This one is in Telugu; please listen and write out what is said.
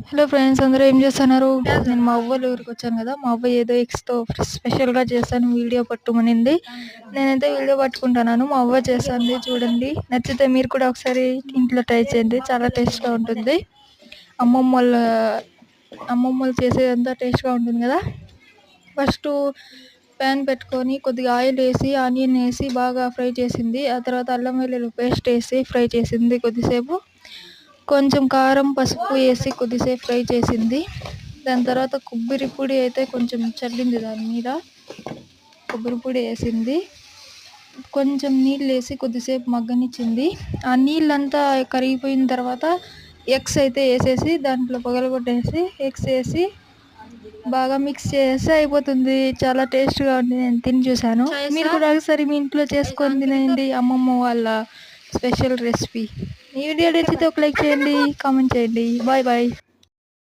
హలో ఫ్రెండ్స్, అందరూ ఏం చేస్తున్నారు? నేను మా అవ్వల ఊరికి వచ్చాను కదా. మా అవ్వ ఏదో ఎగ్స్‌తో స్పెషల్‌గా చేశాను వీడియో పట్టుమనింది. నేనైతే వీడియో పట్టుకుంటున్నాను. మా అవ్వ చేస్తుంది చూడండి. నచ్చితే మీరు కూడా ఒకసారి ఇంట్లో ట్రై చేయండి. చాలా టేస్ట్‌గా ఉంటుంది. అమ్మమ్మోళ్ళ అమ్మమ్మోళ్ళు చేసేదంతా టేస్ట్‌గా ఉంటుంది కదా. ఫస్టు ప్యాన్ పెట్టుకొని కొద్దిగా ఆయిల్ వేసి, ఆనియన్ వేసి బాగా ఫ్రై చేసింది. ఆ తర్వాత అల్లం వెల్లుల్లి పేస్ట్ వేసి ఫ్రై చేసింది కొద్దిసేపు. కొంచెం కారం, పసుపు వేసి కొద్దిసేపు ఫ్రై చేసింది. దాని తర్వాత కొబ్బరి పొడి అయితే కొంచెం చల్లింది దాని మీద. కొబ్బరి పొడి వేసింది. కొంచెం నీళ్ళేసి కొద్దిసేపు మగ్గనిచ్చింది. ఆ నీళ్ళంతా కరిగిపోయిన తర్వాత ఎగ్స్ అయితే వేసేసి దాంట్లో పగలగొట్టేసి ఎగ్స్ వేసి బాగా మిక్స్ చేస్తే అయిపోతుంది. చాలా టేస్ట్‌గా ఉంది. నేను తిని చూశాను. మీరు కూడా ఒకసారి మీ ఇంట్లో చేసుకొని తినండి. అమ్మమ్మ వాళ్ళ స్పెషల్ రెసిపీ. ఈ వీడియో నచ్చితే ఒక లైక్ చేయండి, కామెంట్ చేయండి. Bye bye.